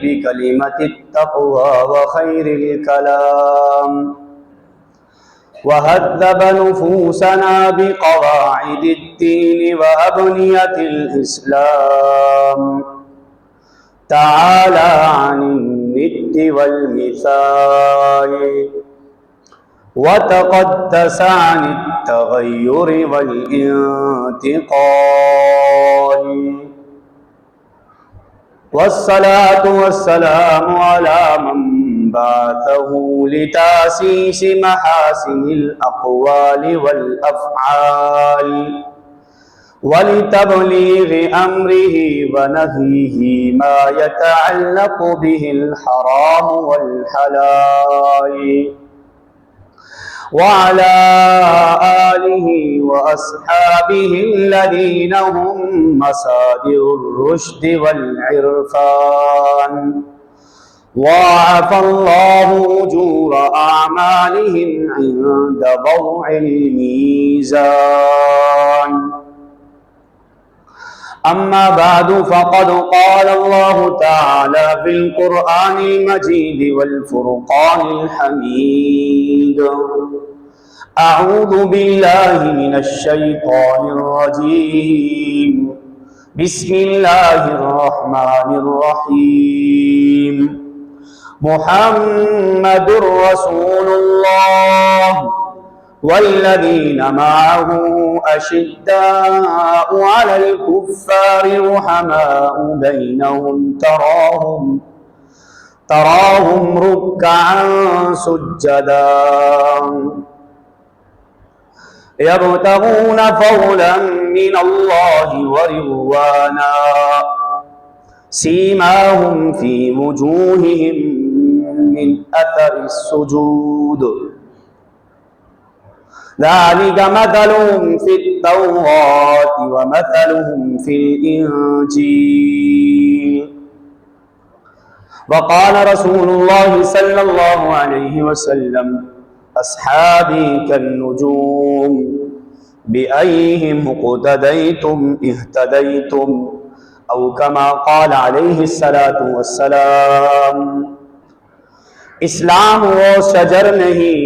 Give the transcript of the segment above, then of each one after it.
بكلمة التقوى وخير الكلام، وهذب نفوسنا بقواعد الدين وأبنية الإسلام، تعالى عن الند والمثال، وتقدس عن التغير والانتقال، والصلاة والسلام على من بعثه لتأسيس محاسن الأقوال والأفعال، ولتبليغ أمره ونهيه ما يتعلق به الحرام والحلال، وعلى آله وأصحابه الذين هم مصادر الرشد والعرفان، وضاعف الله أجور أعمالهم عند ضوء الميزان. أما بعد، فقد قال الله تعالى في القرآن المجيد والفرقان الحميد: أعوذ بالله من الشيطان الرجيم، بسم الله الرحمن الرحيم. محمد رسول الله والذين معه أشداء على الكفار رحماء بينهم، تراهم ركعا سجدا يبتغون فضلا من الله ورضوانا، سيماهم في وجوههم من أثر السجود، ذلك مثلهم في التوراة ومثلهم في الإنجيل. وقال رسول الله صلى الله عليه وسلم: أصحابي كالنجوم، بأيهم اقتديتم اهتديتم، أو كما قال عليه الصلاة والسلام. اسلام وہ شجر نہیں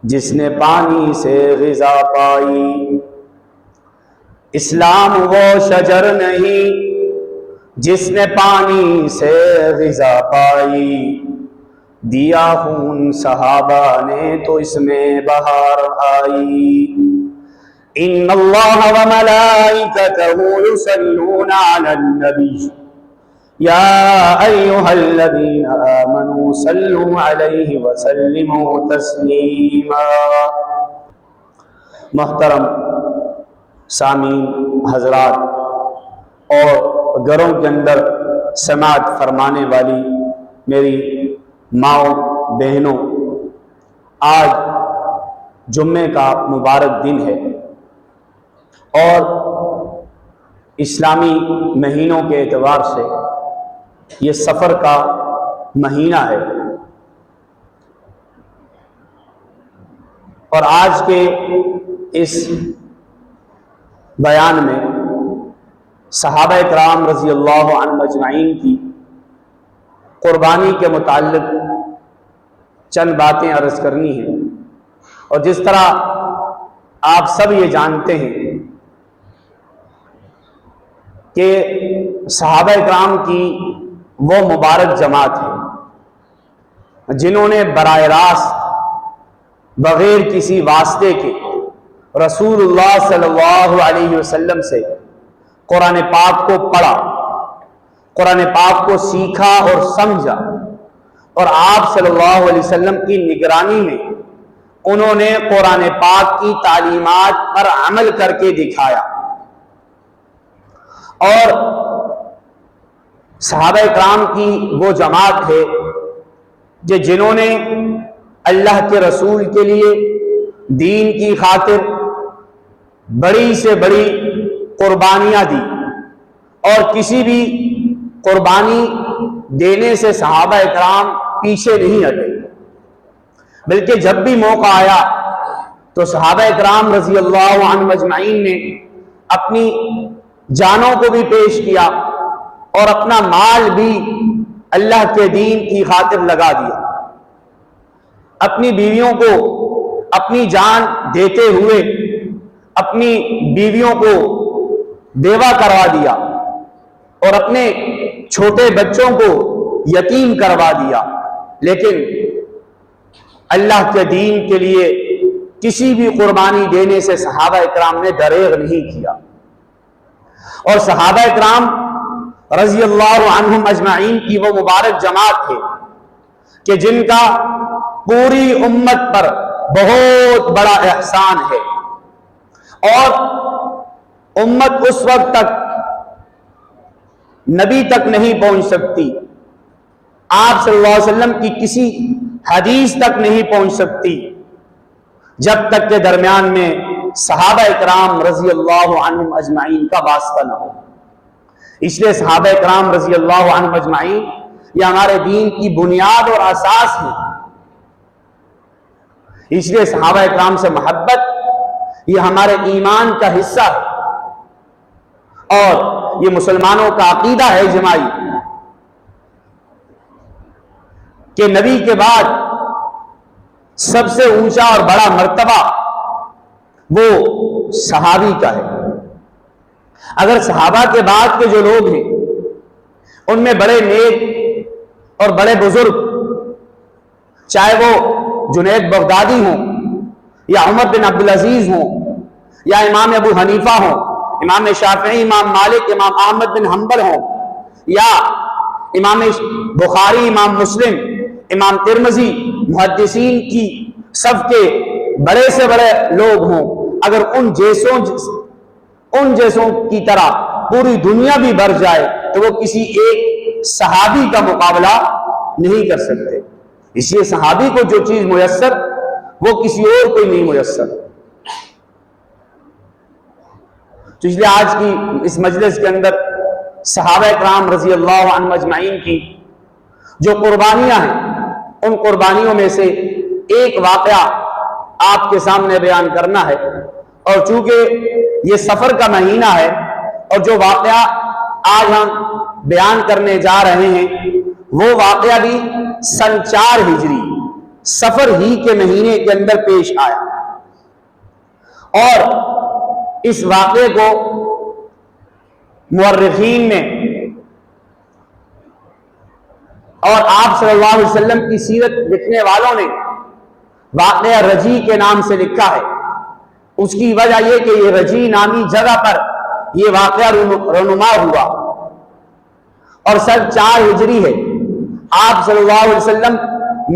جس نے پانی سے غذا پائی، اسلام وہ شجر نہیں جس نے پانی سے غذا پائی، دیا خون صحابہ نے تو اس میں بہار آئی. ان اللہ وملائکتہ یصلون علی النبی یا ایہا الذین آمنوا صلوا علیہ وسلموا تسلیما. محترم سامعین حضرات اور گھروں کے اندر سماعت فرمانے والی میری ماؤں بہنوں، آج جمعے کا مبارک دن ہے اور اسلامی مہینوں کے اعتبار سے یہ سفر کا مہینہ ہے، اور آج کے اس بیان میں صحابہ کرام رضی اللہ عنہم اجمعین کی قربانی کے متعلق چند باتیں عرض کرنی ہیں. اور جس طرح آپ سب یہ جانتے ہیں کہ صحابہ کرام کی وہ مبارک جماعت ہے جنہوں نے براہ راست بغیر کسی واسطے کے رسول اللہ صلی اللہ علیہ وسلم سے قرآن پاک کو پڑھا، قرآن پاک کو سیکھا اور سمجھا، اور آپ صلی اللہ علیہ وسلم کی نگرانی میں انہوں نے قرآن پاک کی تعلیمات پر عمل کر کے دکھایا. اور صحابہ کرام کی وہ جماعت ہے جنہوں نے اللہ کے رسول کے لیے دین کی خاطر بڑی سے بڑی قربانیاں دی، اور کسی بھی قربانی دینے سے صحابہ کرام پیچھے نہیں ہٹے، بلکہ جب بھی موقع آیا تو صحابہ کرام رضی اللہ عنہم اجمعین نے اپنی جانوں کو بھی پیش کیا اور اپنا مال بھی اللہ کے دین کی خاطر لگا دیا، اپنی بیویوں کو اپنی جان دیتے ہوئے اپنی بیویوں کو بیوہ کروا دیا اور اپنے چھوٹے بچوں کو یتیم کروا دیا، لیکن اللہ کے دین کے لیے کسی بھی قربانی دینے سے صحابہ اکرام نے دریغ نہیں کیا۔ اور صحابہ اکرام رضی اللہ عنہم اجمعین کی وہ مبارک جماعت ہے کہ جن کا پوری امت پر بہت بڑا احسان ہے، اور امت اس وقت تک نبی تک نہیں پہنچ سکتی، آپ صلی اللہ علیہ وسلم کی کسی حدیث تک نہیں پہنچ سکتی جب تک کہ درمیان میں صحابہ اکرام رضی اللہ عنہم اجمعین کا واسطہ نہ ہو۔ اس لیے صحابہ اکرام رضی اللہ عنہم اجمعین یہ ہمارے دین کی بنیاد اور اساس ہے۔ اس لیے صحابہ اکرام سے محبت یہ ہمارے ایمان کا حصہ ہے، اور یہ مسلمانوں کا عقیدہ ہے اجماعی کہ نبی کے بعد سب سے اونچا اور بڑا مرتبہ وہ صحابی کا ہے۔ اگر صحابہ کے بعد کے جو لوگ ہیں ان میں بڑے نیک اور بڑے بزرگ، چاہے وہ جنید بغدادی ہوں یا عمر بن عبدالعزیز ہوں یا امام ابو حنیفہ ہوں، امام شافعی، امام مالک، امام احمد بن حنبل ہوں، یا امام بخاری، امام مسلم، امام ترمذی، محدثین کی سب کے بڑے سے بڑے لوگ ہوں، اگر ان جیسوں کی طرح پوری دنیا بھی بھر جائے تو وہ کسی ایک صحابی کا مقابلہ نہیں کر سکتے۔ اس لیے صحابی کو جو چیز میسر وہ کسی اور کو نہیں میسر۔ تو اس لیے آج کی اس مجلس کے اندر صحابہ اکرام رضی اللہ عنہم اجمعین کی جو قربانیاں ہیں ان قربانیوں میں سے ایک واقعہ آپ کے سامنے بیان کرنا ہے، اور چونکہ یہ سفر کا مہینہ ہے اور جو واقعہ آج ہم بیان کرنے جا رہے ہیں وہ واقعہ بھی سن 4 ہجری سفر ہی کے مہینے کے اندر پیش آیا، اور اس واقعے کو مورخین میں اور آپ صلی اللہ علیہ وسلم کی سیرت لکھنے والوں نے واقعہ رجی کے نام سے لکھا ہے۔ اس کی وجہ یہ کہ یہ رجی نامی جگہ پر یہ واقعہ رونما ہوا، اور سن 4 ہجری ہے۔ آپ صلی اللہ علیہ وسلم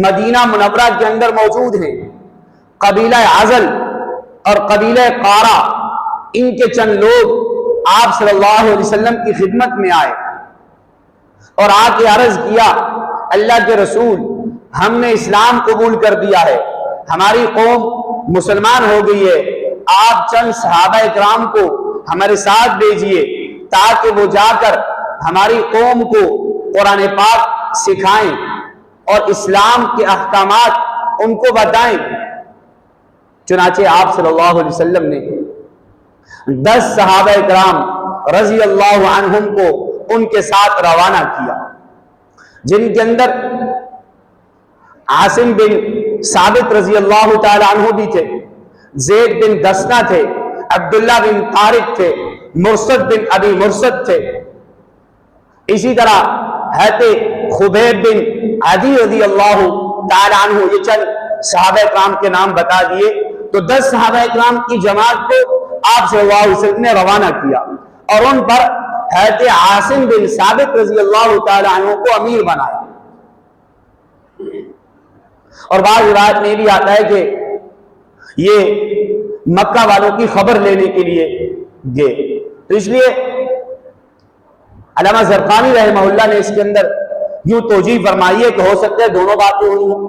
مدینہ منورہ کے اندر موجود ہیں۔ قبیلہ عزل اور قبیلہ قارہ ان کے چند لوگ آپ صلی اللہ علیہ وسلم کی خدمت میں آئے اور آ کے عرض کیا، اللہ کے رسول، ہم نے اسلام قبول کر دیا ہے، ہماری قوم مسلمان ہو گئی ہے، آپ چند صحابہ اکرام کو ہمارے ساتھ بھیجیے تاکہ وہ جا کر ہماری قوم کو قرآن پاک سکھائیں اور اسلام کے احکامات ان کو بتائیں۔ چنانچہ آپ صلی اللہ علیہ وسلم نے 10 صحابہ اکرام رضی اللہ عنہم کو ان کے ساتھ روانہ کیا، جن کے اندر عاصم بن ثابت رضی اللہ تعالی عنہ بھی تھے، زید بن دسنہ تھے، عبداللہ بن طارق تھے، مرثد بن ابی مرثد تھے، اسی طرح حضرت خبیب بن عدی رضی اللہ تعالی عنہ، یہ چند صحابہ اکرام کے نام بتا دیے۔ تو 10 صحابہ اکرام کی جماعت کو آپ صلی اللہ علیہ وسلم نے روانہ کیا اور ان پر حضرت عاصم بن ثابت رضی اللہ تعالی عنہ کو امیر بنایا۔ اور بعض روایت میں بھی آتا ہے کہ یہ مکہ والوں کی خبر لینے کے لیے گئے۔ تو اس لیے علامہ زرقانی رحمہ اللہ نے اس کے اندر یوں توجیہ فرمائی ہے کہ ہو سکتا ہے دونوں باتیں ہوئی ہوں،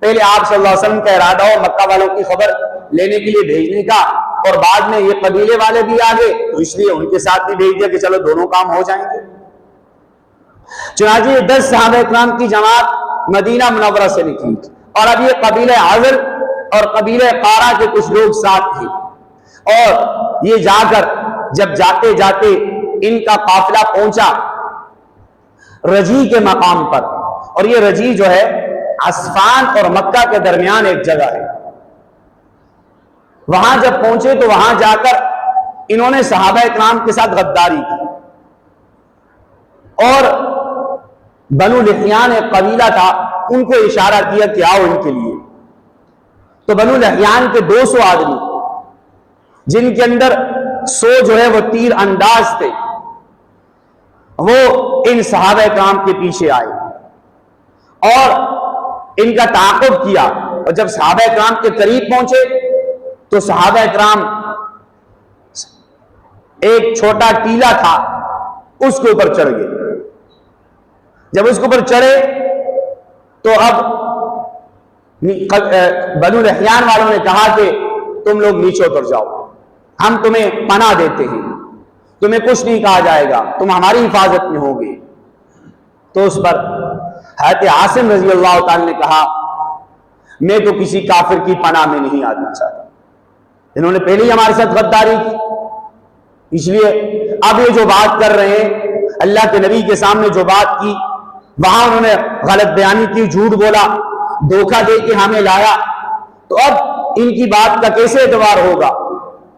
پہلے آپ صلی اللہ علیہ وسلم کا ارادہ ہو مکہ والوں کی خبر لینے کے لیے بھیجنے کا، اور بعد میں یہ قبیلے والے بھی آگے تو اس لیے ان کے ساتھ بھی بھیج دیا کہ چلو دونوں کام ہو جائیں گے۔ چنانچہ یہ 10 صحابہ اکرام کی جماعت مدینہ منورہ سے نکلی، اور اب یہ قبیلہ عزل اور قبیلہ قارہ کے کچھ لوگ ساتھ تھے، اور یہ جا کر جب جاتے جاتے ان کا قافلہ پہنچا رجی کے مقام پر، اور یہ رجی جو ہے عصفان اور مکہ کے درمیان ایک جگہ ہے۔ وہاں جب پہنچے تو وہاں جا کر انہوں نے صحابہ کرام کے ساتھ غداری کی، اور بنو لحیان ایک قبیلہ تھا، ان کو اشارہ کیا کہ آؤ ان کے لیے۔ تو بنو لحیان کے 200 آدمی، جن کے اندر 100 جو ہے وہ تیر انداز تھے، وہ ان صحابہ کرام کے پیچھے آئے اور ان کا تعاقب کیا، اور جب صحابہ کرام کے قریب پہنچے تو صحابہ کرام ایک چھوٹا ٹیلا تھا اس کے اوپر چڑھ گئے۔ جب اس کے اوپر چڑھے تو اب بنو لحیان والوں نے کہا کہ تم لوگ نیچے اتر جاؤ، ہم تمہیں پناہ دیتے ہیں، تمہیں کچھ نہیں کہا جائے گا، تم ہماری حفاظت میں ہوگے۔ تو اس پر حضرت عاصم رضی اللہ تعالی نے کہا میں تو کسی کافر کی پناہ میں نہیں آنا چاہتا، انہوں نے پہلے ہی ہمارے ساتھ غداری کی، اس لیے اب یہ جو بات کر رہے ہیں، اللہ کے نبی کے سامنے جو بات کی، وہاں انہوں نے غلط بیانی کی، جھوٹ بولا، دھوکہ دے کے ہمیں لایا، تو اب ان کی بات کا کیسے اعتبار ہوگا؟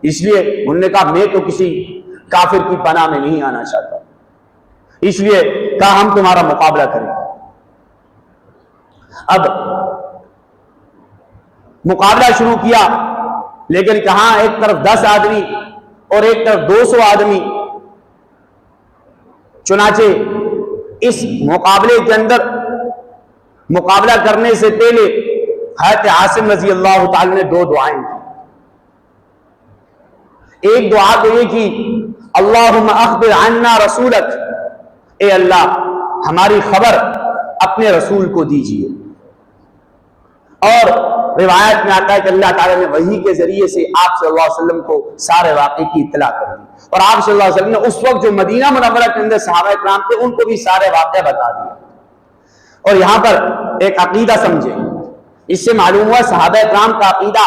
اس لیے انہوں نے کہا میں تو کسی کافر کی پناہ میں نہیں آنا چاہتا، اس لیے کہا ہم تمہارا مقابلہ کریں۔ اب مقابلہ شروع کیا، لیکن کہاں ایک طرف 10 آدمی اور ایک طرف 200 آدمی۔ چنانچہ اس مقابلے کے اندر مقابلہ کرنے سے پہلے حضرت عاصم رضی اللہ تعالی نے 2 دعائیں کی۔ ایک دعا تو یہ کی اللہم اخبر عنا رسولک، اے اللہ ہماری خبر اپنے رسول کو دیجیے۔ اور روایت میں آتا ہے کہ اللہ تعالیٰ نے وحی کے ذریعے سے آپ صلی اللہ علیہ وسلم کو سارے واقعے کی اطلاع کر دی، اور آپ صلی اللہ علیہ وسلم نے اس وقت جو مدینہ منورہ کے اندر صحابہ کرام تھے ان کو بھی سارے واقعے بتا دیا۔ اور یہاں پر ایک عقیدہ سمجھیں، اس سے معلوم ہوا صحابہ کرام کا عقیدہ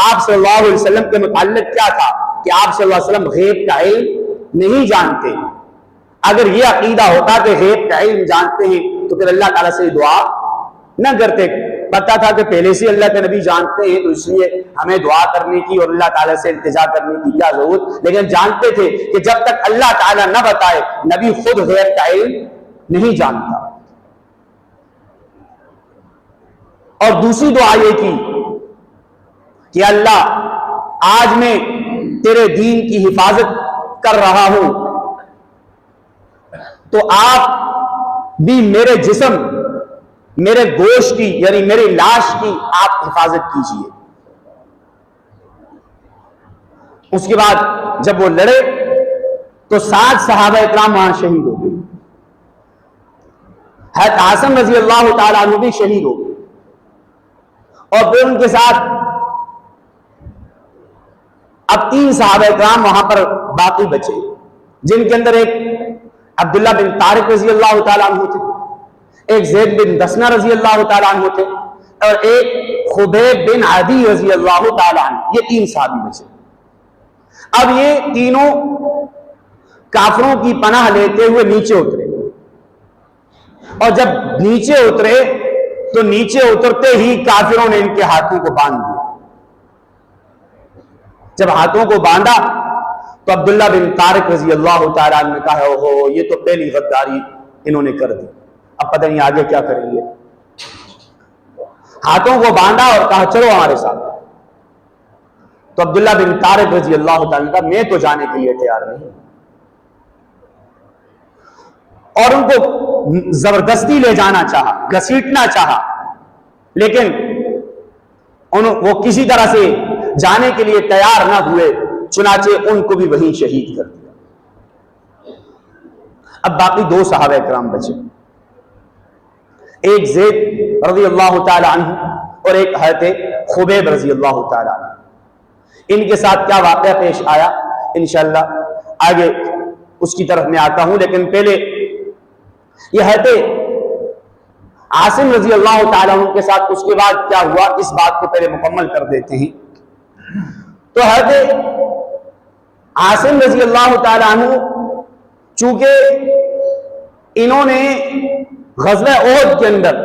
آپ صلی اللہ علیہ وسلم کے متعلق کیا تھا کہ آپ صلی اللہ علیہ وسلم غیب کا علم نہیں جانتے۔ اگر یہ عقیدہ ہوتا کہ غیب کا علم جانتے ہیں تو پھر اللہ تعالیٰ سے دعا نہ کرتے، پتا تھا کہ پہلے سے اللہ کے نبی جانتے ہیں تو اس لیے ہمیں دعا کرنے کی اور اللہ تعالیٰ سے التجا کرنے کی کیا ضرورت، لیکن جانتے تھے کہ جب تک اللہ تعالیٰ نہ بتائے نبی خود غیب کا علم نہیں جانتا۔ اور دوسری دعا یہ کی کہ اللہ آج میں تیرے دین کی حفاظت کر رہا ہوں تو آپ بھی میرے جسم، میرے گوشت کی یعنی میری لاش کی آپ حفاظت کیجیے۔ اس کے بعد جب وہ لڑے تو 7 صحابہ اکرام وہاں شہید ہو گئے، حضرت عاصم رضی اللہ تعالیٰ عنہ بھی شہید ہو گئے، اور پھر ان کے ساتھ اب 3 صحابہ اکرام وہاں پر باقی بچے، جن کے اندر ایک عبداللہ بن طارق رضی اللہ تعالیٰ عنہ تھے، ایک زید بن دسنہ رضی اللہ تعالیٰ عنہ تھے، اور ایک خبیب بن عدی رضی اللہ تعالیٰ عنہ۔ یہ 3 صحابی بچے۔ اب یہ تینوں کافروں کی پناہ لیتے ہوئے نیچے اترے، اور جب نیچے اترے تو نیچے اترتے ہی کافروں نے ان کے ہاتھوں کو باندھ دیا۔ جب ہاتھوں کو باندھا تو عبداللہ بن طارق رضی اللہ تعالیٰ عنہ نے کہا اوہو یہ تو پہلی غداری انہوں نے کر دی، اب پتہ نہیں آگے کیا کریں گے۔ ہاتھوں کو باندھا اور کہا چلو ہمارے ساتھ۔ تو عبداللہ بن طارق رضی اللہ تعالیٰ نے کہا میں تو جانے کے لیے تیار نہیں، اور ان کو زبردستی لے جانا چاہا، گھسیٹنا چاہا، لیکن وہ کسی طرح سے جانے کے لیے تیار نہ ہوئے، چنانچہ ان کو بھی وہیں شہید کر دیا۔ اب باقی 2 صحابہ کرام بچے، ایک زید رضی اللہ تعالی عنہ اور ایک حضرت خبیب رضی اللہ تعالی عنہ۔ ان کے ساتھ کیا واقعہ پیش آیا انشاءاللہ آگے اس کی طرف میں آتا ہوں، لیکن پہلے یہ حضرت عاصم رضی اللہ تعالی عنہ کے ساتھ اس کے بعد کیا ہوا اس بات کو پہلے مکمل کر دیتے ہیں۔ تو حضرت عاصم رضی اللہ تعالی عنہ چونکہ انہوں نے غزوہ احد کے اندر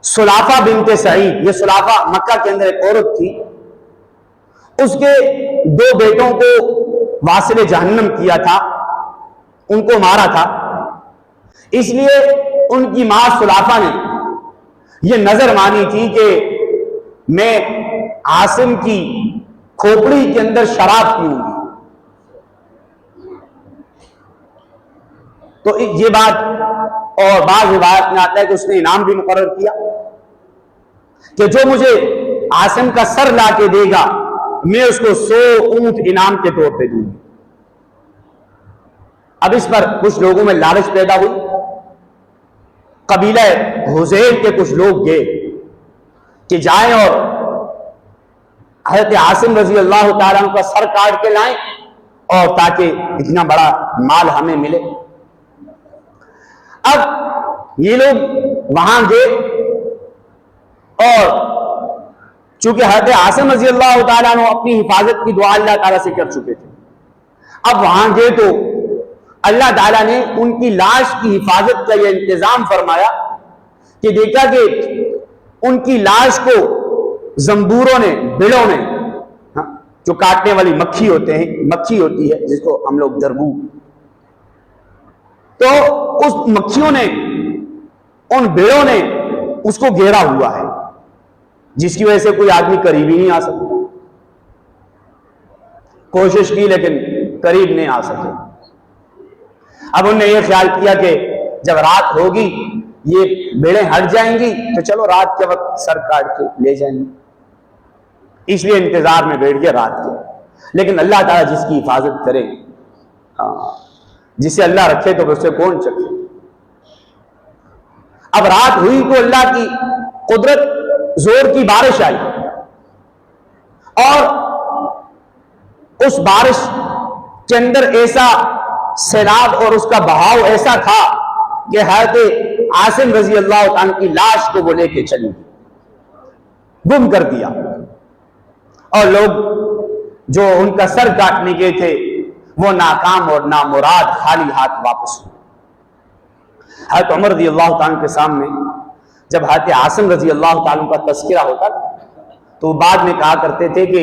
سلافہ بنت سعید، یہ سلافہ مکہ کے اندر ایک عورت تھی، اس کے 2 بیٹوں کو واصل جہنم کیا تھا، ان کو مارا تھا۔ اس لیے ان کی ماں سلافہ نے یہ نظر مانی تھی کہ میں عاصم کی کھوپڑی کے اندر شراب پیوں گی۔ تو یہ بات، اور بعض روایت میں آتا ہے کہ اس نے انعام بھی مقرر کیا کہ جو مجھے عاصم کا سر لا کے دے گا میں اس کو 100 اونٹ انعام کے طور پہ دوں گی۔ اب اس پر کچھ لوگوں میں لالچ پیدا ہوئی، قبیلہ حذیل کے کچھ لوگ گئے کہ جائیں اور حضرت عاصم رضی اللہ تعالیٰ عنہ کا سر کاٹ کے لائیں اور تاکہ اتنا بڑا مال ہمیں ملے۔ اب یہ لوگ وہاں گئے اور چونکہ حضرت عاصم رضی اللہ تعالیٰ عنہ اپنی حفاظت کی دعا اللہ تعالیٰ سے کر چکے تھے، اب وہاں گئے تو اللہ تعالیٰ نے ان کی لاش کی حفاظت کا یہ انتظام فرمایا کہ دیکھا کہ ان کی لاش کو زنبوروں نے، بڑوں نے، جو کاٹنے والی مکھی ہوتی ہے جس کو ہم لوگ دربو، تو اس مکھیوں نے، ان بڑوں نے اس کو گھیرا ہوا ہے، جس کی وجہ سے کوئی آدمی قریب ہی نہیں آ سکتا۔ کوشش کی لیکن قریب نہیں آ سکے۔ اب انہوں نے یہ خیال کیا کہ جب رات ہوگی یہ بیڑیں ہٹ جائیں گی تو چلو رات کے وقت سر کاٹ کے لے جائیں گے، اس لیے انتظار میں بیٹھ گئے رات کے۔ لیکن اللہ تعالیٰ جس کی حفاظت کرے، جسے اللہ رکھے تو اس سے کون چکے۔ اب رات ہوئی تو اللہ کی قدرت، زور کی بارش آئی، اور اس بارش کے اندر ایسا سیلاب اور اس کا بہاؤ ایسا تھا کہ حضرت عاصم رضی اللہ عنہ کی لاش کو وہ لے کے چلی، گم کر دیا، اور لوگ جو ان کا سر کاٹنے گئے تھے وہ ناکام اور نامراد خالی ہاتھ واپس ہوئے۔ حضرت عمر رضی اللہ عنہ کے سامنے جب حضرت عاصم رضی اللہ عنہ کا تذکرہ ہوتا تو وہ بعد میں کہا کرتے تھے کہ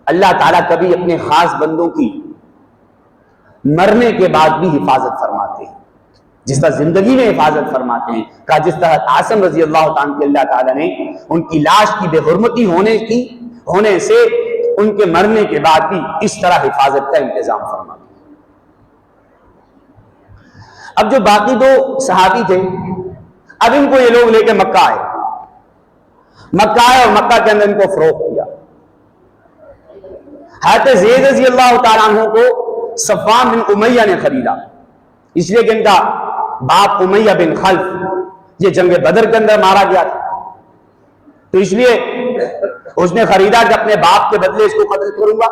اللہ تعالیٰ کبھی اپنے خاص بندوں کی مرنے کے بعد بھی حفاظت فرماتے ہیں، جس طرح زندگی میں حفاظت فرماتے ہیں، کہا جس طرح عاصم رضی اللہ عنہ کے اللہ تعالیٰ نے ان کی لاش کی بے حرمتی ہونے سے ان کے مرنے کے بعد بھی اس طرح حفاظت کا انتظام فرماتے ہیں۔ اب جو باقی 2 صحابی تھے، اب ان کو یہ لوگ لے کے مکہ آئے اور مکہ کے اندر ان کو فروخت کیا۔ حضرت زید رضی اللہ تعالیٰ عنہ کو صفوان بن امیہ نے خریدا، اس لیے کہ ان کا باپ امیہ بن خلف یہ جنگ بدر کے اندر مارا گیا تھا، تو اس لیے اس نے خریدا کہ اپنے باپ کے بدلے اس کو قتل کروں گا،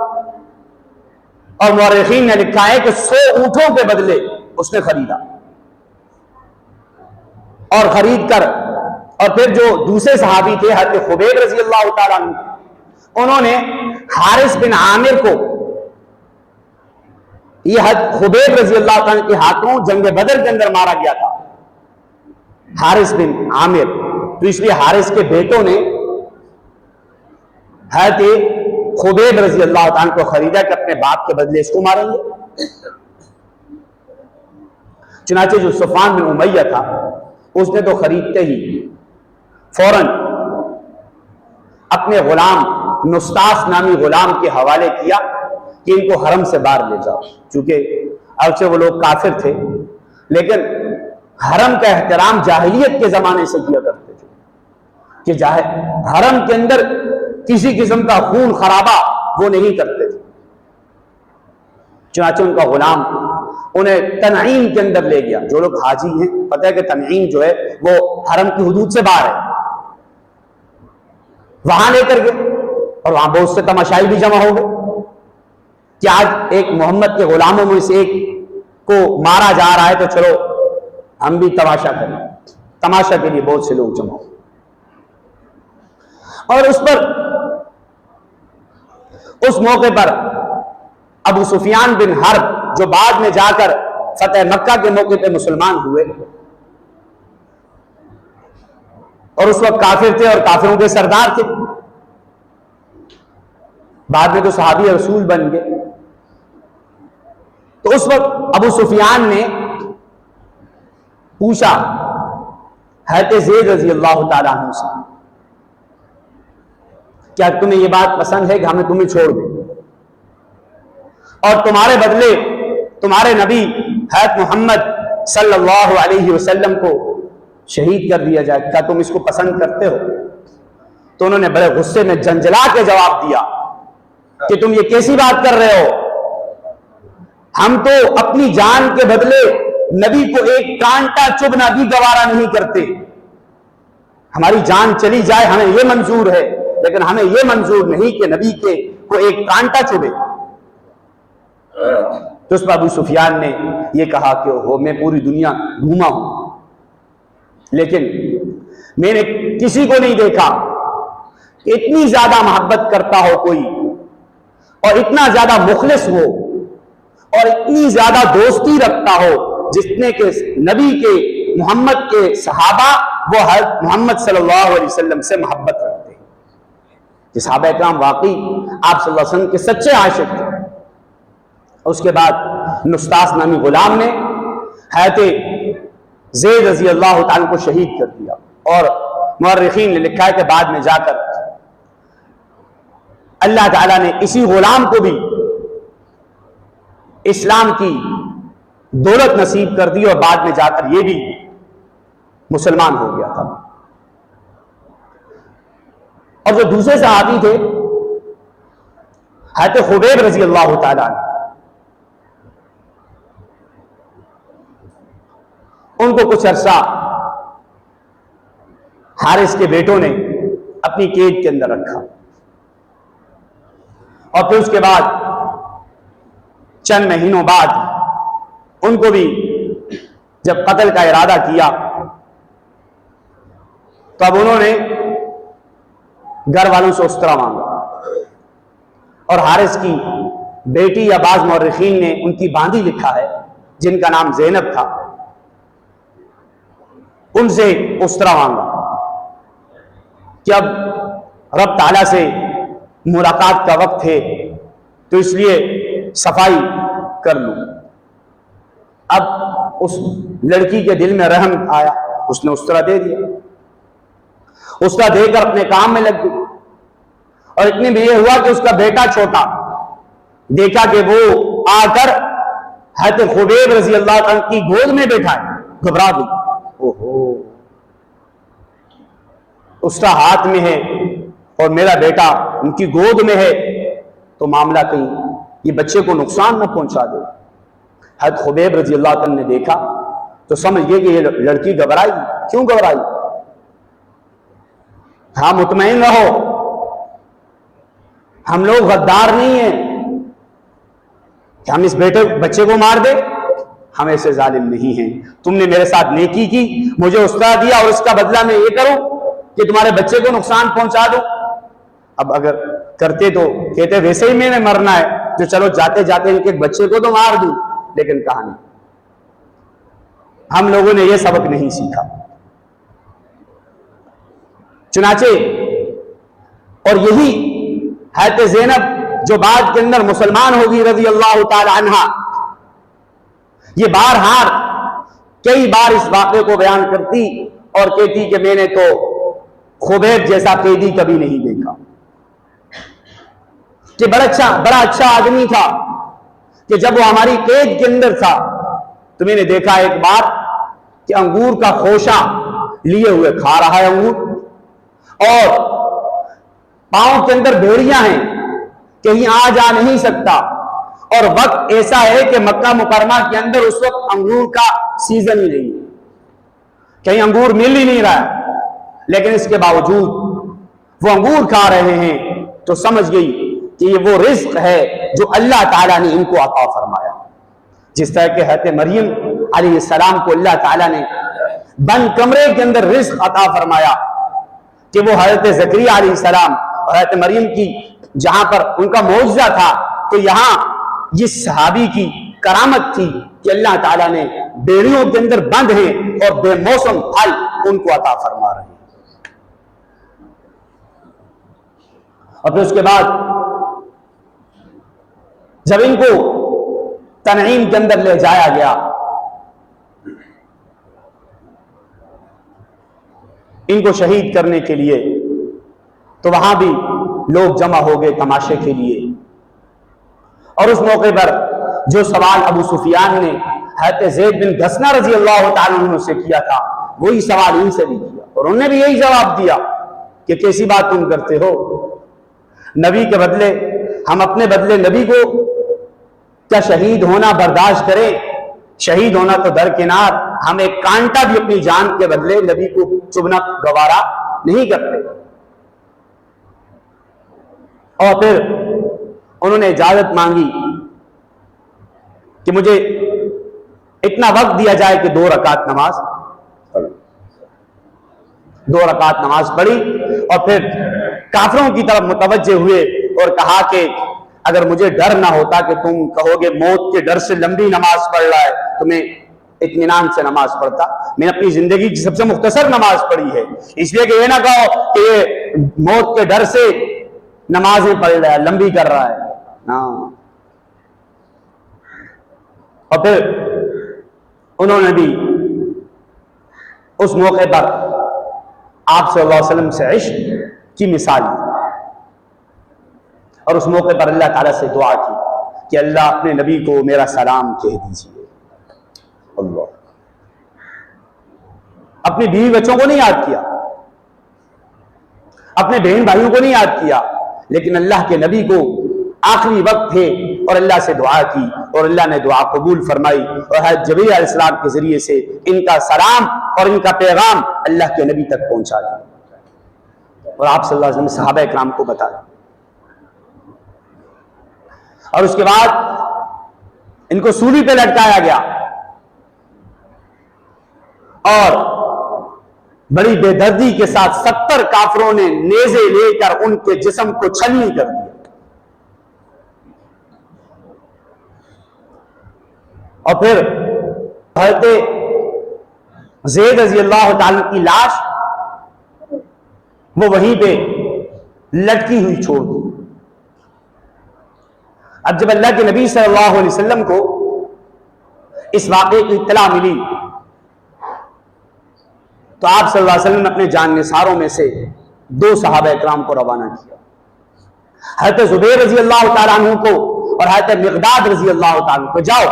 اور مورخین نے لکھا ہے کہ 100 اونٹوں کے بدلے اس نے خریدا، اور خرید کر، اور پھر جو دوسرے صحابی تھے حضرت خبیب رضی اللہ تعالیٰ عنہ، انہوں نے حارث بن عامر کو، یہ حضرت خبیب رضی اللہ تعالیٰ کے ہاتھوں جنگ بدر کے اندر مارا گیا تھا حارث بن عامر، تو اس لیے حارث کے بیٹوں نے حضرت خبیب رضی اللہ تعالیٰ کو خریدا کہ اپنے باپ کے بدلے اس کو ماریں گے۔ چنانچہ جو صفوان بن امیہ تھا اس نے تو خریدتے ہی فوراً اپنے غلام نستاس نامی غلام کے حوالے کیا کہ ان کو حرم سے باہر لے جاؤ، چونکہ اگرچہ وہ لوگ کافر تھے لیکن حرم کا احترام جاہلیت کے زمانے سے کیا کرتے تھے کہ حرم کے اندر کسی قسم کا خون خرابہ وہ نہیں کرتے تھے۔ چنانچہ ان کا غلام انہیں تنعیم کے اندر لے گیا، جو لوگ حاجی ہیں پتہ ہے کہ تنعیم جو ہے وہ حرم کی حدود سے باہر ہے، وہاں لے کر گئے، اور وہاں بہت سے تماشائی بھی جمع ہو گئے کہ آج ایک محمد کے غلاموں میں سے ایک کو مارا جا رہا ہے تو چلو ہم بھی تماشا کریں۔ تماشا کے لیے بہت سے لوگ جمع ہو، اور اس موقع پر ابو سفیان بن حرب جو بعد میں جا کر فتح مکہ کے موقع پہ مسلمان ہوئے، اور اس وقت کافر تھے اور کافروں کے سردار تھے، بعد میں تو صحابی رسول بن گئے۔ تو اس وقت ابو سفیان نے پوچھا حضرت زید رضی اللہ تعالیٰ عنہ سے، کیا تمہیں یہ بات پسند ہے کہ ہمیں تمہیں چھوڑ دیں اور تمہارے بدلے تمہارے نبی حضرت محمد صلی اللہ علیہ وسلم کو شہید کر دیا جائے؟ کیا تم اس کو پسند کرتے ہو؟ تو انہوں نے بڑے غصے میں جنجلا کے جواب دیا کہ تم یہ کیسی بات کر رہے ہو؟ ہم تو اپنی جان کے بدلے نبی کو ایک کانٹا چبھنا بھی گوارا نہیں کرتے، ہماری جان چلی جائے ہمیں یہ منظور ہے، لیکن ہمیں یہ منظور نہیں کہ نبی کے کو ایک کانٹا چبھے۔ تو اس پر ابو سفیان نے یہ کہا کہ میں پوری دنیا گھوما ہوں، لیکن میں نے کسی کو نہیں دیکھا کہ اتنی زیادہ محبت کرتا ہو کوئی، اور اتنا زیادہ مخلص ہو، اور اتنی زیادہ دوستی رکھتا ہو جتنے کہ نبی کے محمد کے صحابہ وہ حضرت محمد صلی اللہ علیہ وسلم سے محبت رکھتے ہیں۔ کہ صحابہ اکرام واقعی آپ صلی اللہ علیہ وسلم کے سچے عاشق تھے۔ اس کے بعد نستاس نامی غلام نے حضرت زید رضی اللہ تعالیٰ کو شہید کر دیا، اور مورخین نے لکھا ہے کہ بعد میں جا کر اللہ تعالیٰ نے اسی غلام کو بھی اسلام کی دولت نصیب کر دی، اور بعد میں جا کر یہ بھی مسلمان ہو گیا تھا۔ اور جو دوسرے صحابی تھے حضرت خبیب رضی اللہ تعالیٰ عنہ، ان کو کچھ عرصہ حارث کے بیٹوں نے اپنی قید کے اندر رکھا، اور پھر اس کے بعد چند مہینوں بعد ان کو بھی جب قتل کا ارادہ کیا تو اب انہوں نے گھر والوں سے استرا مانگا، اور حارث کی بیٹی یا بعض مورخین نے ان کی باندھی لکھا ہے جن کا نام زینب تھا، ان سے استرا مانگا کہ اب رب تعالیٰ سے ملاقات کا وقت ہے تو اس لیے صفائی کر لوں۔ اب اس لڑکی کے دل میں رحم آیا، اس نے استرا دے دیا، استرا دے کر اپنے کام میں لگ گئی، اور اتنے میں یہ ہوا کہ اس کا بیٹا چھوٹا دیکھا کہ وہ آ کر حضرت خبیب رضی اللہ عنہ کی گود میں بیٹھا ہے، گھبرا گئی، اوہو استرا ہاتھ میں ہے اور میرا بیٹا ان کی گود میں ہے، تو معاملہ کہیں یہ بچے کو نقصان نہ پہنچا دے۔ حضرت خبیب رضی اللہ عنہ نے دیکھا تو سمجھ گئے کہ یہ لڑکی گھبرائی، کیوں گھبرائی؟ ہاں مطمئن رہو، ہم لوگ غدار نہیں ہیں کہ ہم اس بچے کو مار دیں، ہم ایسے ظالم نہیں ہیں، تم نے میرے ساتھ نیکی کی، مجھے استرا دیا، اور اس کا بدلہ میں یہ کروں کہ تمہارے بچے کو نقصان پہنچا دو۔ اب اگر کرتے تو کہتے ویسے ہی میں نے مرنا ہے تو چلو جاتے جاتے ان کے بچے کو تو مار دوں، لیکن کہا نہیں، ہم لوگوں نے یہ سبق نہیں سیکھا۔ چنانچہ اور یہی حضرت زینب جو بعد کے اندر مسلمان ہوگی رضی اللہ تعالی عنہا، یہ بہرحال کئی بار اس واقعے کو بیان کرتی اور کہتی کہ میں نے تو خبیب جیسا قیدی کبھی نہیں دیکھا، کہ بڑا اچھا آدمی تھا، کہ جب وہ ہماری قید کے اندر تھا تو میں نے دیکھا ایک بار کہ انگور کا خوشہ لیے ہوئے کھا رہا ہے انگور، اور پاؤں کے اندر بھیڑیاں ہیں، کہیں آ جا نہیں سکتا، اور وقت ایسا ہے کہ مکہ مکرمہ کے اندر اس وقت انگور کا سیزن ہی نہیں، کہیں انگور مل ہی نہیں رہا، لیکن اس کے باوجود وہ انگور کھا رہے ہیں، تو سمجھ گئی کہ یہ وہ رزق ہے جو اللہ تعالیٰ نے ان کو عطا فرمایا۔ جس طرح کہ حضرت مریم علیہ السلام کو اللہ تعالیٰ نے بند کمرے کے اندر رزق عطا فرمایا، کہ وہ حضرت زکریا علیہ السلام اور حضرت مریم کی جہاں پر ان کا معجزہ تھا کہ یہاں جس صحابی کی کرامت تھی کہ اللہ تعالیٰ نے بیڑیوں کے اندر بند ہیں اور بے موسم پھل ان کو عطا فرما رہے ہیں. اور پھر اس کے بعد جب ان کو تنعیم کے اندر لے جایا گیا، ان کو شہید کرنے کے لیے، تو وہاں بھی لوگ جمع ہو گئے تماشے کے لیے. اور اس موقع پر جو سوال ابو سفیان نے حضرت زید بن دسنہ رضی اللہ تعالیٰ عنہ سے کیا تھا، وہی سوال ان سے بھی کیا، اور انہوں نے بھی یہی جواب دیا کہ کیسی بات تم کرتے ہو، نبی کے بدلے ہم اپنے بدلے نبی کو کیا شہید ہونا برداشت کریں؟ شہید ہونا تو درکنار، ہم ایک کانٹا بھی اپنی جان کے بدلے نبی کو چبھنا گوارا نہیں کرتے. اور پھر انہوں نے اجازت مانگی کہ مجھے اتنا وقت دیا جائے کہ 2 رکعت نماز پڑھوں. 2 رکعت نماز پڑھی اور پھر کافروں کی طرف متوجہ ہوئے اور کہا کہ اگر مجھے ڈر نہ ہوتا کہ تم کہو گے موت کے ڈر سے لمبی نماز پڑھ رہا ہے تو میں اطمینان سے نماز پڑھتا. میں نے اپنی زندگی کی سب سے مختصر نماز پڑھی ہے، اس لیے کہ یہ نہ کہو کہ یہ موت کے ڈر سے نمازیں پڑھ رہا ہے، لمبی کر رہا ہے. اور پھر انہوں نے بھی اس موقع پر آپ صلی اللہ علیہ وسلم سے عشق کی مثال دی، اور اس موقع پر اللہ تعالیٰ سے دعا کی کہ اللہ اپنے نبی کو میرا سلام کہہ دیجیے. اللہ اپنی بیوی بچوں کو نہیں یاد کیا، اپنے بہن بھائیوں کو نہیں یاد کیا، لیکن اللہ کے نبی کو آخری وقت تھے اور اللہ سے دعا کی اور اللہ نے دعا قبول فرمائی اور حضرت جبرائیل علیہ السلام کے ذریعے سے ان کا سلام اور ان کا پیغام اللہ کے نبی تک پہنچا دیا اور آپ صلی اللہ علیہ وسلم صحابہ اکرام کو بتایا. اور اس کے بعد ان کو سولی پہ لٹکایا گیا اور بڑی بے دردی کے ساتھ 70 کافروں نے نیزے لے کر ان کے جسم کو چھلنی کر دیا. اور پھر حضرت زید رضی اللہ تعالی کی لاش وہ وہیں پہ لٹکی ہوئی چھوڑ دی. اب جب اللہ کے نبی صلی اللہ علیہ وسلم کو اس واقعے کی اطلاع ملی تو آپ صلی اللہ علیہ وسلم نے اپنے جان نثاروں میں سے 2 صحابہ اکرام کو روانہ کیا، حضرت زبیر رضی اللہ تعالیٰ عنہ کو اور حضرت مقداد رضی اللہ تعالیٰ عنہ کو، جاؤ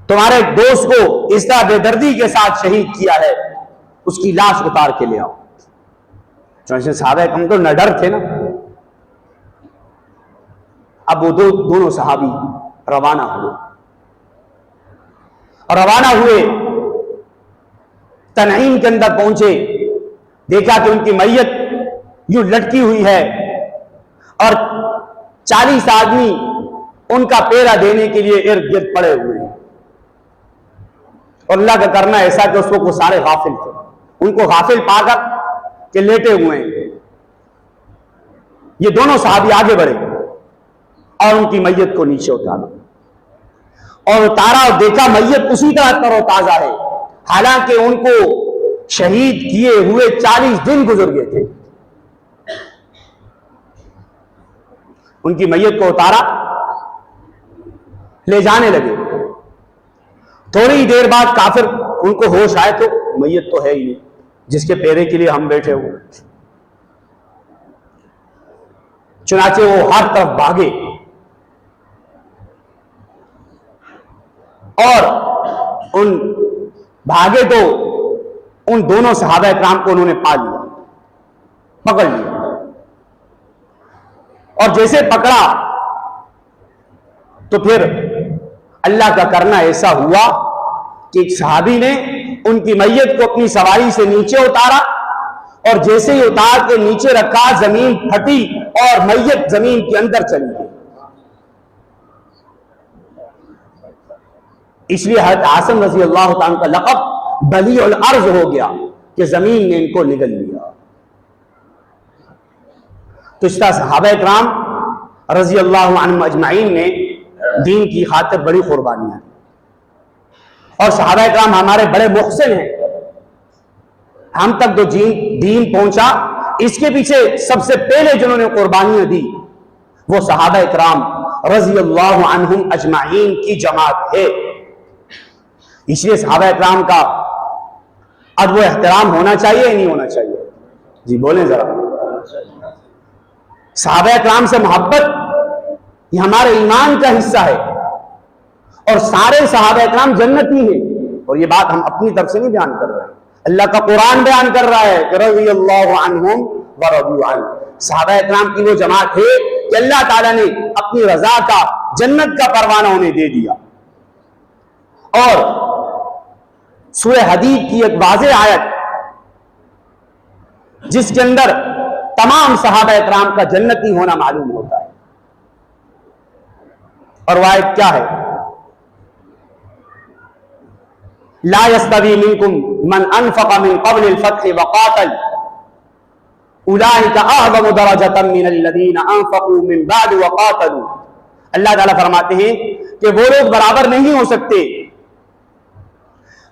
تمہارے ایک دوست کو اس طرح بے دردی کے ساتھ شہید کیا ہے، اس کی لاش اتار کے لے آؤ. چنانچہ صحابہ اکرام تو نڈر تھے نا. اب وہ دونوں صحابی روانہ ہوئے اور روانہ ہوئے تنعیم کے اندر پہنچے، دیکھا کہ ان کی میت یوں لٹکی ہوئی ہے اور 40 آدمی ان کا پیرا دینے کے لیے ارد گرد پڑے ہوئے ہیں. اور اللہ کا کرنا ایسا کہ اس وقت وہ سارے غافل تھے، ان کو غافل پا کر کہ لیٹے ہوئے ہیں. یہ دونوں صحابی آگے بڑھے اور ان کی میت کو نیچے اتارا اور دیکھا میت اسی طرح تر و تازہ ہے، حالانکہ ان کو شہید کیے ہوئے 40 دن گزر گئے تھے. ان کی میت کو اتارا، لے جانے لگے. تھوڑی دیر بعد کافر ان کو ہوش آئے تو میت تو ہے ہی نہیں جس کے پیرے کے لیے ہم بیٹھے ہوئے. چنانچہ وہ ہر طرف بھاگے اور ان بھاگے تو ان دونوں صحابہ اکرام کو انہوں نے پا لیا، پکڑ لیا. اور جیسے پکڑا تو پھر اللہ کا کرنا ایسا ہوا کہ ایک صحابی نے ان کی میت کو اپنی سواری سے نیچے اتارا اور جیسے ہی اتار کے نیچے رکھا زمین پھٹی اور میت زمین کے اندر چلی گئی. اس لیے حضرت عاصم رضی اللہ تعالیٰ کا لقب بلیع الارض ہو گیا کہ زمین نے ان کو نگل لیا. تو اس طرح صحابہ کرام رضی اللہ عنہم اجمعین نے دین کی خاطر بڑی قربانیاں دی، اور صحابہ کرام ہمارے بڑے محسن ہیں. ہم تک جو دین پہنچا اس کے پیچھے سب سے پہلے جنہوں نے قربانیاں دی وہ صحابہ کرام رضی اللہ عنہم اجمعین کی جماعت ہے. اس لیے صحابہ کرام کا ادب و احترام ہونا چاہیے یا نہیں ہونا چاہیے؟ جی بولیں ذرا. صحابہ کرام سے محبت یہ ہمارے ایمان کا حصہ ہے، اور سارے صحابہ کرام جنتی ہیں. اور یہ بات ہم اپنی طرف سے نہیں بیان کر رہے ہیں، اللہ کا قرآن بیان کر رہا ہے کہ رضی اللہ عنہم ورضوا عنہ. صحابہ کرام کی وہ جماعت ہے کہ اللہ تعالیٰ نے اپنی رضا کا، جنت کا پروانہ انہیں دے دیا. اور سورہ حدید کی ایک واضح آیت جس کے اندر تمام صحابہ کرام کا جنتی ہونا معلوم ہوتا ہے، اور وہ آیت کیا ہے؟ لا يستوي منكم من انفق من قبل الفتح وقاتل اولئك اعظم درجة من الذين انفقوا من بعد وقاتلوا. اللہ تعالیٰ فرماتے ہیں کہ وہ لوگ برابر نہیں ہو سکتے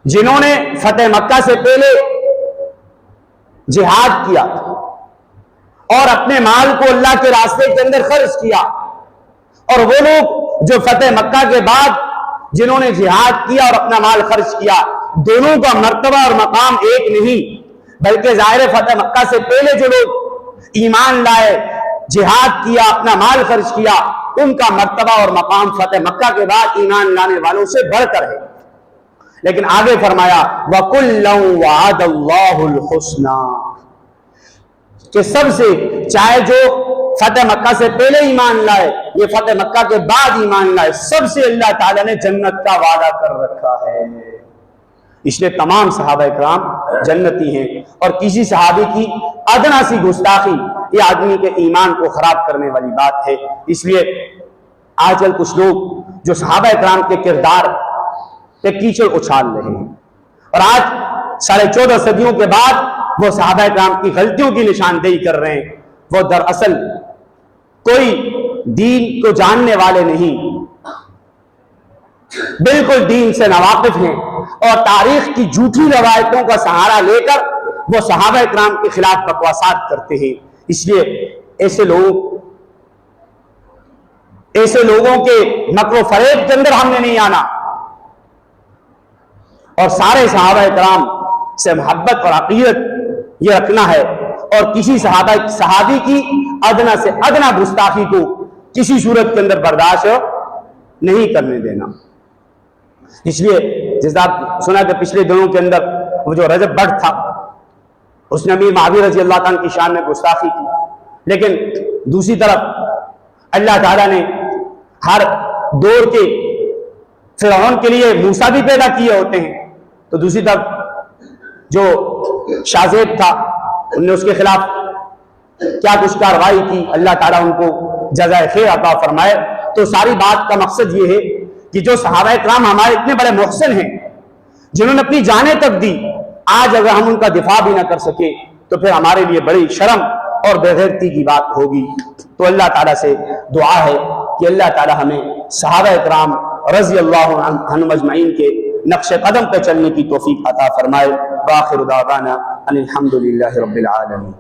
جنہوں نے فتح مکہ سے پہلے جہاد کیا اور اپنے مال کو اللہ کے راستے کے اندر خرچ کیا، اور وہ لوگ جو فتح مکہ کے بعد جنہوں نے جہاد کیا اور اپنا مال خرچ کیا. دونوں کا مرتبہ اور مقام ایک نہیں، بلکہ ظاہر فتح مکہ سے پہلے جو لوگ ایمان لائے، جہاد کیا، اپنا مال خرچ کیا، ان کا مرتبہ اور مقام فتح مکہ کے بعد ایمان لانے والوں سے بڑھ کر ہے. لیکن آگے فرمایا وَكُلًّا وَعَدَ اللَّهُ الْحُسْنَى، کہ سب سے، چاہے جو فتح مکہ سے پہلے ایمان لائے، یہ فتح مکہ کے بعد ایمان لائے، سب سے اللہ تعالیٰ نے جنت کا وعدہ کر رکھا ہے. اس لیے تمام صحابہ کرام جنتی ہیں، اور کسی صحابی کی ادنا سی گستاخی یہ آدمی کے ایمان کو خراب کرنے والی بات ہے. اس لیے آج کل کچھ لوگ جو صحابہ کرام کے کردار پہ کیچڑ اچھال رہے ہیں، اور آج 14.5 صدیوں کے بعد وہ صحابہ کرام کی غلطیوں کی نشاندہی کر رہے ہیں. وہ دراصل کوئی دین کو جاننے والے نہیں، بالکل دین سے ناواقف ہیں، اور تاریخ کی جھوٹی روایتوں کا سہارا لے کر وہ صحابہ کرام کے خلاف بکواسات کرتے ہیں. اس لیے ایسے لوگوں کے مکر و فریب کے اندر ہم نے نہیں آنا، اور سارے صحابہ کرام سے محبت اور عقیدت یہ رکھنا ہے، اور کسی صحابی کی ادنا سے ادنا گستاخی کو کسی صورت کے اندر برداشت نہیں کرنے دینا. اس لیے جیسا آپ سنا کہ پچھلے دنوں کے اندر وہ جو رجب بٹ تھا اس نے امیر معاویہ رضی اللہ تعالیٰ کی شان میں گستاخی کی، لیکن دوسری طرف اللہ تعالیٰ نے ہر دور کے فرعون کے لیے موسیٰ بھی پیدا کیے ہوتے ہیں، تو دوسری طرف جو شاذیب تھا انہوں نے اس کے خلاف کیا کچھ کارروائی کی، اللہ تعالیٰ ان کو جزائے خیر عطا فرمائے. تو ساری بات کا مقصد یہ ہے کہ جو صحابہ کرام ہمارے اتنے بڑے محسن ہیں جنہوں نے اپنی جانیں تک دی، آج اگر ہم ان کا دفاع بھی نہ کر سکے تو پھر ہمارے لیے بڑی شرم اور بے غیرتی کی بات ہوگی. تو اللہ تعالیٰ سے دعا ہے کہ اللہ تعالیٰ ہمیں صحابہ کرام رضی اللہ عنہم اجمعین کے نقش قدم پہ چلنے کی توفیق عطا فرمائے. وآخر دعوانا ان الحمد للہ رب العالمین.